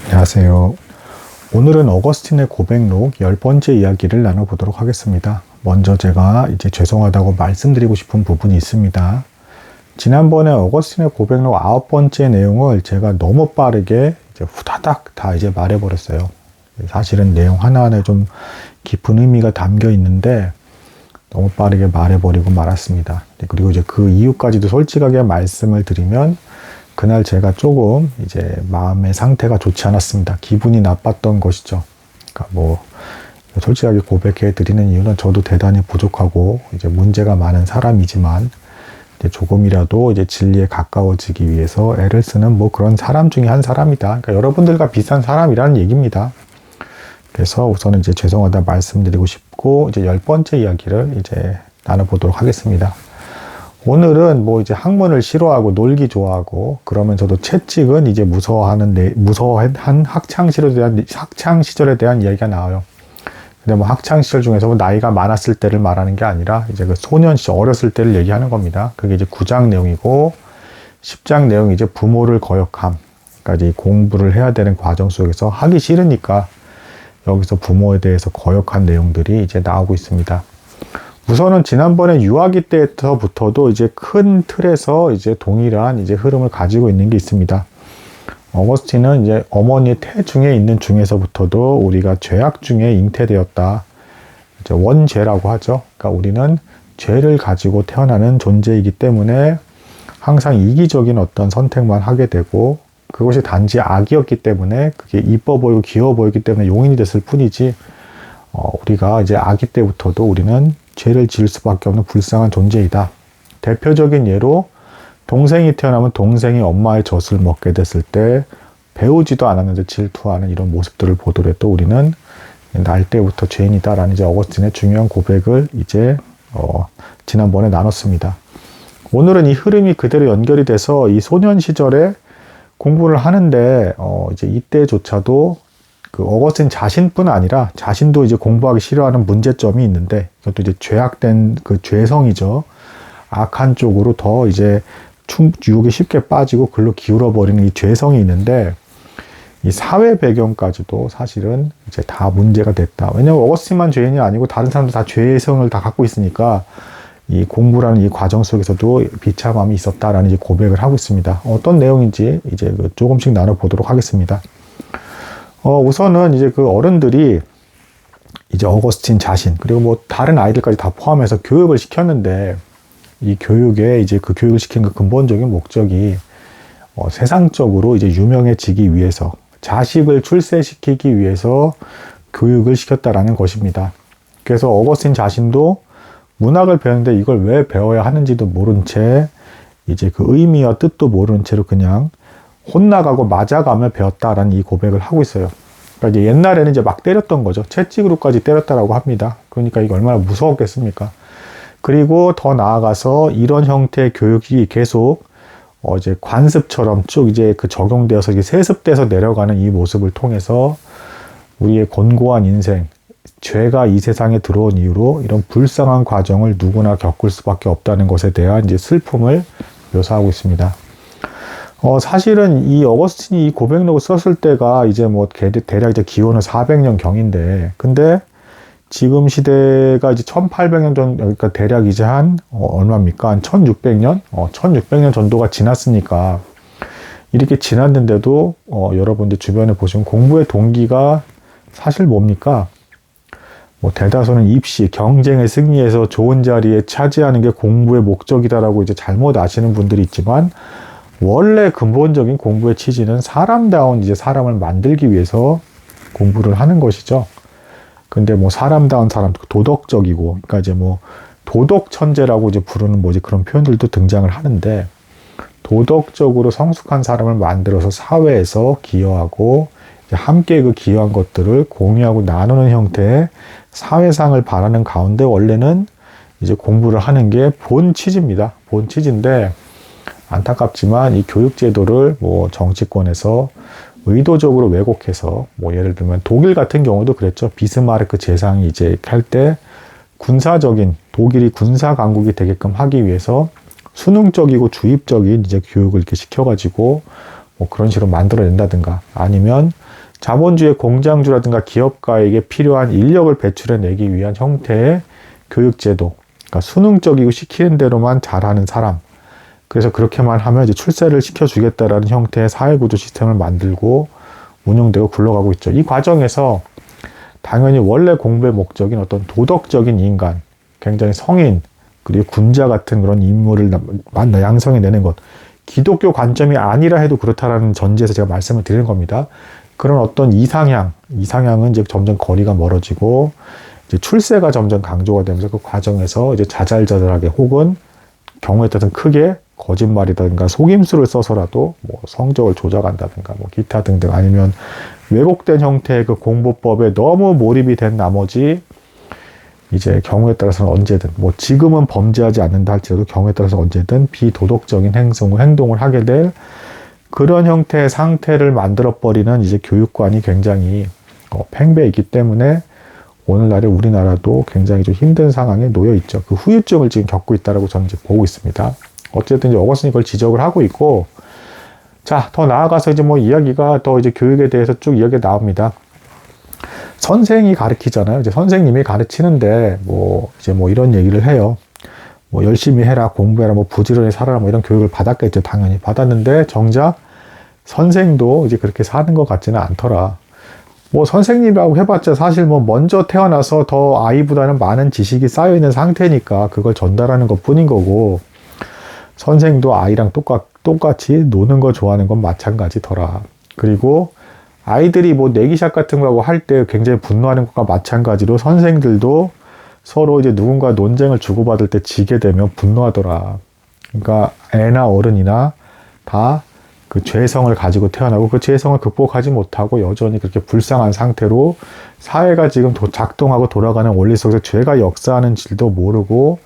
안녕하세요. 오늘은 어거스틴의 고백록 10번째 이야기를 나눠보도록 하겠습니다. 먼저 제가 이제 죄송하다고 말씀드리고 싶은 부분이 있습니다. 지난번에 어거스틴의 고백록 9번째 내용을 제가 너무 빠르게 이제 후다닥 다 이제 말해버렸어요. 사실은 내용 하나하나에 좀 깊은 의미가 담겨 있는데 너무 빠르게 말해버리고 말았습니다. 그리고 이제 그 이유까지도 솔직하게 말씀을 드리면 그날 제가 조금 이제 마음의 상태가 좋지 않았습니다. 기분이 나빴던 것이죠. 그러니까 뭐 솔직하게 고백해 드리는 이유는 저도 대단히 부족하고 이제 문제가 많은 사람이지만 이제 조금이라도 이제 진리에 가까워지기 위해서 애를 쓰는 뭐 그런 사람 중에 한 사람이다. 그러니까 여러분들과 비슷한 사람이라는 얘기입니다. 그래서 우선은 이제 죄송하다 말씀드리고 싶고 이제 10번째 이야기를 이제 나눠보도록 하겠습니다. 오늘은 뭐 이제 학문을 싫어하고 놀기 좋아하고 그러면서도 채찍은 이제 무서워한 학창 시절에 대한 이야기가 나와요. 근데 뭐 학창 시절 중에서 뭐 나이가 많았을 때를 말하는 게 아니라 이제 그 소년 시절 어렸을 때를 얘기하는 겁니다. 그게 이제 9장 내용이고 10장 내용이 이제 부모를 거역함. 그러니까 이제 공부를 해야 되는 과정 속에서 하기 싫으니까 여기서 부모에 대해서 거역한 내용들이 이제 나오고 있습니다. 우선은 지난번에 유아기 때부터도 이제 큰 틀에서 이제 동일한 이제 흐름을 가지고 있는 게 있습니다. 어거스틴은 이제 어머니의 태 중에 있는 중에서부터도 우리가 죄악 중에 잉태되었다. 이제 원죄라고 하죠. 그러니까 우리는 죄를 가지고 태어나는 존재이기 때문에 항상 이기적인 어떤 선택만 하게 되고 그것이 단지 악이었기 때문에 그게 이뻐 보이고 귀여워 보이기 때문에 용인이 됐을 뿐이지 우리가 이제 아기 때부터도 우리는 죄를 지을 수밖에 없는 불쌍한 존재이다. 대표적인 예로 동생이 태어나면 동생이 엄마의 젖을 먹게 됐을 때 배우지도 않았는데 질투하는 이런 모습들을 보더라도 우리는 날 때부터 죄인이다라는 이제 어거스틴의 중요한 고백을 이제 지난번에 나눴습니다. 오늘은 이 흐름이 그대로 연결이 돼서 이 소년 시절에 공부를 하는데 이제 이때조차도 그 어거스틴 자신뿐 아니라 자신도 이제 공부하기 싫어하는 문제점이 있는데 이것도 이제 죄악된 그 죄성이죠. 악한 쪽으로 더 이제 유혹에 쉽게 빠지고 글로 기울어 버리는 이 죄성이 있는데 이 사회 배경까지도 사실은 이제 다 문제가 됐다. 왜냐하면 어거스틴만 죄인이 아니고 다른 사람도 다 죄성을 다 갖고 있으니까 이 공부라는 이 과정 속에서도 비참함이 있었다라는 이제 고백을 하고 있습니다. 어떤 내용인지 이제 조금씩 나눠보도록 하겠습니다. 우선은 이제 그 어른들이 이제 어거스틴 자신 그리고 뭐 다른 아이들까지 다 포함해서 교육을 시켰는데 이 교육에 이제 그 교육을 시킨 그 근본적인 목적이 세상적으로 이제 유명해지기 위해서 자식을 출세시키기 위해서 교육을 시켰다라는 것입니다. 그래서 어거스틴 자신도 문학을 배우는데 이걸 왜 배워야 하는지도 모른 채 이제 그 의미와 뜻도 모르는 채로 그냥 혼나가고 맞아가며 배웠다라는 이 고백을 하고 있어요. 그러니까 이제 옛날에는 이제 막 때렸던 거죠. 채찍으로까지 때렸다라고 합니다. 그러니까 이거 얼마나 무서웠겠습니까? 그리고 더 나아가서 이런 형태의 교육이 계속 이제 관습처럼 쭉 이제 그 적용되어서 이제 세습돼서 내려가는 이 모습을 통해서 우리의 곤고한 인생, 죄가 이 세상에 들어온 이후로 이런 불쌍한 과정을 누구나 겪을 수밖에 없다는 것에 대한 이제 슬픔을 묘사하고 있습니다. 사실은 이 어거스틴이 이 고백록을 썼을 때가 이제 뭐 대략 이제 기원은 400년 경인데, 근데 지금 시대가 이제 1800년 전, 그러니까 대략 이제 한, 얼마입니까? 한 1600년? 1600년 정도가 지났으니까, 이렇게 지났는데도, 여러분들 주변에 보시면 공부의 동기가 사실 뭡니까? 뭐 대다수는 입시, 경쟁에 승리해서 좋은 자리에 차지하는 게 공부의 목적이다라고 이제 잘못 아시는 분들이 있지만, 원래 근본적인 공부의 취지는 사람다운 이제 사람을 만들기 위해서 공부를 하는 것이죠. 근데 뭐 사람다운 사람, 도덕적이고, 그러니까 이제 뭐 도덕 천재라고 이제 부르는 뭐지 그런 표현들도 등장을 하는데, 도덕적으로 성숙한 사람을 만들어서 사회에서 기여하고, 이제 함께 그 기여한 것들을 공유하고 나누는 형태의 사회상을 바라는 가운데 원래는 이제 공부를 하는 게 본 취지입니다. 본 취지인데, 안타깝지만 이 교육제도를 뭐 정치권에서 의도적으로 왜곡해서 뭐 예를 들면 독일 같은 경우도 그랬죠. 비스마르크 재상이 이제 할 때 군사적인 독일이 군사 강국이 되게끔 하기 위해서 수능적이고 주입적인 이제 교육을 이렇게 시켜가지고 뭐 그런 식으로 만들어낸다든가 아니면 자본주의 공장주라든가 기업가에게 필요한 인력을 배출해내기 위한 형태의 교육제도, 그러니까 수능적이고 시키는 대로만 잘하는 사람, 그래서 그렇게만 하면 이제 출세를 시켜주겠다라는 형태의 사회구조 시스템을 만들고 운영되고 굴러가고 있죠. 이 과정에서 당연히 원래 공부의 목적인 어떤 도덕적인 인간, 굉장히 성인, 그리고 군자 같은 그런 인물을 양성해내는 것, 기독교 관점이 아니라 해도 그렇다라는 전제에서 제가 말씀을 드리는 겁니다. 그런 어떤 이상향은 이제 점점 거리가 멀어지고 이제 출세가 점점 강조가 되면서 그 과정에서 이제 자잘자잘하게 혹은 경우에 따라서 크게 거짓말이라든가 속임수를 써서라도 뭐 성적을 조작한다든가 뭐 기타 등등, 아니면 왜곡된 형태의 그 공부법에 너무 몰입이 된 나머지 이제 경우에 따라서는 언제든, 뭐 지금은 범죄하지 않는다 할지라도 경우에 따라서 언제든 비도덕적인 행동을 하게 될 그런 형태의 상태를 만들어버리는 이제 교육관이 굉장히 팽배해 있기 때문에 오늘날의 우리나라도 굉장히 좀 힘든 상황에 놓여 있죠. 그 후유증을 지금 겪고 있다라고 저는 이제 보고 있습니다. 어쨌든 이제 어거스틴이 그걸 지적을 하고 있고, 자, 더 나아가서 이제 뭐 이야기가 더 이제 교육에 대해서 쭉 이야기가 나옵니다. 선생이 가르치잖아요. 이제 선생님이 가르치는데 뭐 이제 뭐 이런 얘기를 해요. 뭐 열심히 해라, 공부해라, 뭐 부지런히 살아라, 뭐 이런 교육을 받았겠죠. 당연히 받았는데 정작 선생도 이제 그렇게 사는 것 같지는 않더라. 뭐 선생님이라고 해봤자 사실 뭐 먼저 태어나서 더 아이보다는 많은 지식이 쌓여있는 상태니까 그걸 전달하는 것 뿐인 거고, 선생도 아이랑 똑같이 노는 거 좋아하는 건 마찬가지더라. 그리고 아이들이 뭐 내기샷 같은 거라고 할 때 굉장히 분노하는 것과 마찬가지로 선생들도 서로 이제 누군가 논쟁을 주고받을 때 지게 되면 분노하더라. 그러니까 애나 어른이나 다 그 죄성을 가지고 태어나고 그 죄성을 극복하지 못하고 여전히 그렇게 불쌍한 상태로 사회가 지금 작동하고 돌아가는 원리 속에서 죄가 역사하는 줄도 모르고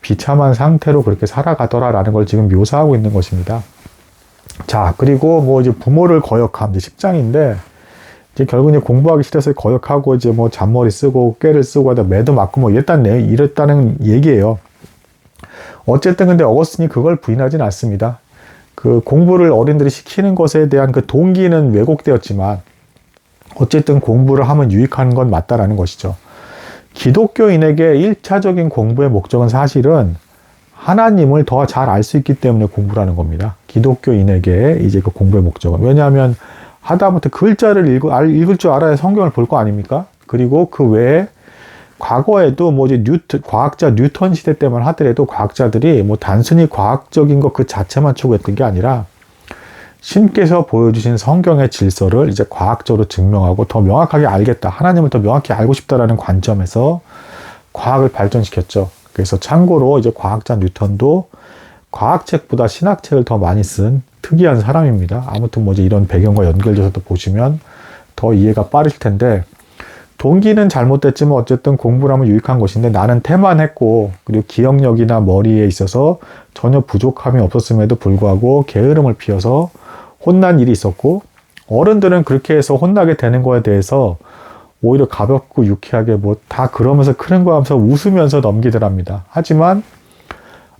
비참한 상태로 그렇게 살아가더라라는 걸 지금 묘사하고 있는 것입니다. 자, 그리고 뭐 이제 부모를 거역함, 이제 10장인데, 이제 결국 이제 공부하기 싫어서 거역하고 이제 뭐 잔머리 쓰고 꾀를 쓰고 하다 매도 맞고 뭐 이랬다는 얘기예요. 어쨌든 근데 어거스틴이 그걸 부인하진 않습니다. 그 공부를 어린들이 시키는 것에 대한 그 동기는 왜곡되었지만 어쨌든 공부를 하면 유익한 건 맞다라는 것이죠. 기독교인에게 1차적인 공부의 목적은 사실은 하나님을 더 잘 알 수 있기 때문에 공부를 하는 겁니다. 기독교인에게 이제 그 공부의 목적은. 왜냐하면 하다못해 글자를 읽을 줄 알아야 성경을 볼 거 아닙니까? 그리고 그 외에 과거에도 뭐 이제 과학자 뉴턴 시대 때만 하더라도 과학자들이 뭐 단순히 과학적인 것 그 자체만 추구했던 게 아니라 신께서 보여주신 성경의 질서를 이제 과학적으로 증명하고 더 명확하게 알겠다, 하나님을 더 명확히 알고 싶다라는 관점에서 과학을 발전시켰죠. 그래서 참고로 이제 과학자 뉴턴도 과학책보다 신학책을 더 많이 쓴 특이한 사람입니다. 아무튼 뭐 이제 이런 배경과 연결돼서도 보시면 더 이해가 빠르실 텐데, 동기는 잘못됐지만 어쨌든 공부를 하면 유익한 것인데 나는 태만했고 그리고 기억력이나 머리에 있어서 전혀 부족함이 없었음에도 불구하고 게으름을 피워서 혼난 일이 있었고, 어른들은 그렇게 해서 혼나게 되는 거에 대해서 오히려 가볍고 유쾌하게 뭐 다 그러면서 크는 거 하면서 웃으면서 넘기더랍니다. 하지만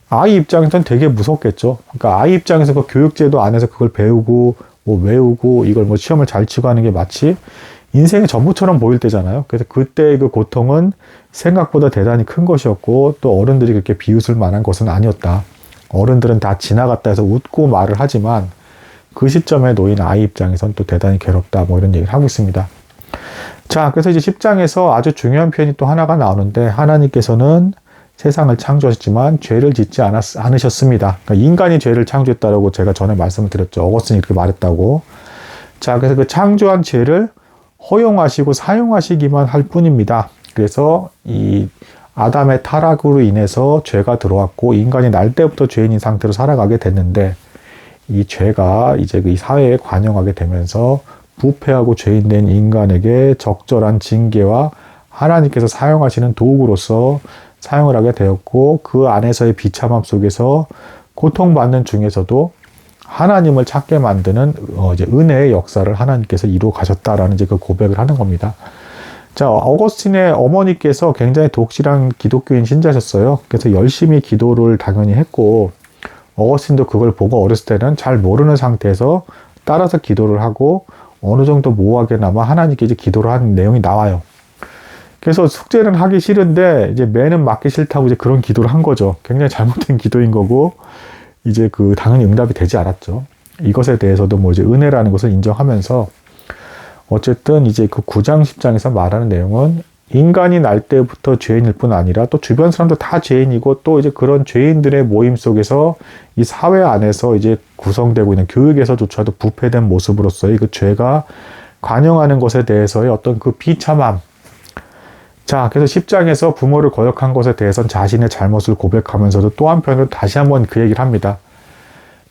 아이 입장에서는 되게 무섭겠죠. 그러니까 아이 입장에서 그 교육제도 안에서 그걸 배우고 뭐 외우고 이걸 뭐 시험을 잘 치고 하는 게 마치 인생의 전부처럼 보일 때잖아요. 그래서 그때의 그 고통은 생각보다 대단히 큰 것이었고 또 어른들이 그렇게 비웃을 만한 것은 아니었다. 어른들은 다 지나갔다 해서 웃고 말을 하지만 그 시점에 놓인 아이 입장에선 또 대단히 괴롭다, 뭐 이런 얘기를 하고 있습니다. 자, 그래서 이제 10장에서 아주 중요한 표현이 또 하나가 나오는데, 하나님께서는 세상을 창조하셨지만 죄를 짓지 않으셨습니다. 그러니까 인간이 죄를 창조했다라고 제가 전에 말씀을 드렸죠. 어거스틴이 이렇게 말했다고. 자, 그래서 그 창조한 죄를 허용하시고 사용하시기만 할 뿐입니다. 그래서 이 아담의 타락으로 인해서 죄가 들어왔고 인간이 날 때부터 죄인인 상태로 살아가게 됐는데, 이 죄가 이제 이 사회에 관영하게 되면서 부패하고 죄인된 인간에게 적절한 징계와 하나님께서 사용하시는 도구로서 사용을 하게 되었고, 그 안에서의 비참함 속에서 고통받는 중에서도 하나님을 찾게 만드는 이제 은혜의 역사를 하나님께서 이루어 가셨다라는 이제 그 고백을 하는 겁니다. 자, 어거스틴의 어머니께서 굉장히 독실한 기독교인 신자셨어요. 그래서 열심히 기도를 당연히 했고, 어거스틴도 그걸 보고 어렸을 때는 잘 모르는 상태에서 따라서 기도를 하고, 어느 정도 모호하게나마 하나님께 이제 기도를 하는 내용이 나와요. 그래서 숙제는 하기 싫은데 이제 매는 맞기 싫다고 이제 그런 기도를 한 거죠. 굉장히 잘못된 기도인 거고 이제 그 당연히 응답이 되지 않았죠. 이것에 대해서도 뭐 이제 은혜라는 것을 인정하면서 어쨌든 이제 그 9장 10장에서 말하는 내용은 인간이 날 때부터 죄인일 뿐 아니라 또 주변 사람도 다 죄인이고 또 이제 그런 죄인들의 모임 속에서 이 사회 안에서 이제 구성되고 있는 교육에서조차도 부패된 모습으로서의 그 죄가 관영하는 것에 대해서의 어떤 그 비참함. 자, 그래서 10장에서 부모를 거역한 것에 대해서는 자신의 잘못을 고백하면서도 또 한편으로 다시 한번 그 얘기를 합니다.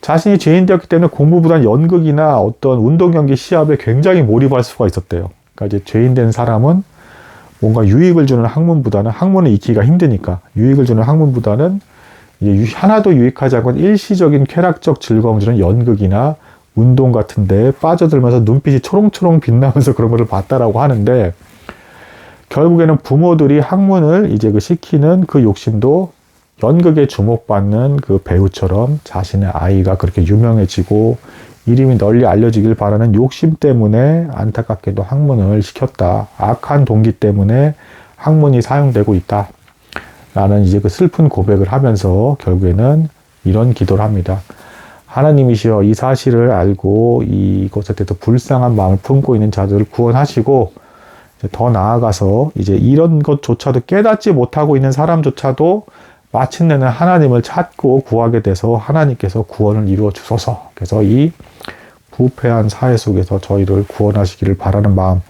자신이 죄인 되었기 때문에 공부보다는 연극이나 어떤 운동 경기 시합에 굉장히 몰입할 수가 있었대요. 그러니까 이제 죄인 된 사람은 뭔가 유익을 주는 학문보다는 학문을 익히기가 힘드니까 유익을 주는 학문보다는 이제 하나도 유익하지 않고 일시적인 쾌락적 즐거움을 주는 연극이나 운동 같은 데에 빠져들면서 눈빛이 초롱초롱 빛나면서 그런 것을 봤다라고 하는데 결국에는 부모들이 학문을 이제 그 시키는 그 욕심도 연극에 주목받는 그 배우처럼 자신의 아이가 그렇게 유명해지고 이름이 널리 알려지길 바라는 욕심 때문에 안타깝게도 학문을 시켰다. 악한 동기 때문에 학문이 사용되고 있다. 라는 이제 그 슬픈 고백을 하면서 결국에는 이런 기도를 합니다. 하나님이시여 이 사실을 알고 이것에 대해서 불쌍한 마음을 품고 있는 자들을 구원하시고 더 나아가서 이제 이런 것조차도 깨닫지 못하고 있는 사람조차도 마침내는 하나님을 찾고 구하게 돼서 하나님께서 구원을 이루어 주소서. 그래서 이 부패한 사회 속에서 저희를 구원하시기를 바라는 마음,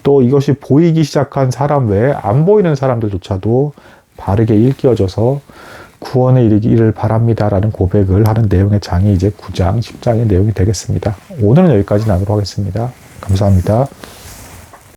또 이것이 보이기 시작한 사람 외에 안 보이는 사람들조차도 바르게 일깨워져서 구원에 이르기를 바랍니다라는 고백을 하는 내용의 장이 이제 9장, 10장의 내용이 되겠습니다. 오늘은 여기까지 나누도록 하겠습니다. 감사합니다.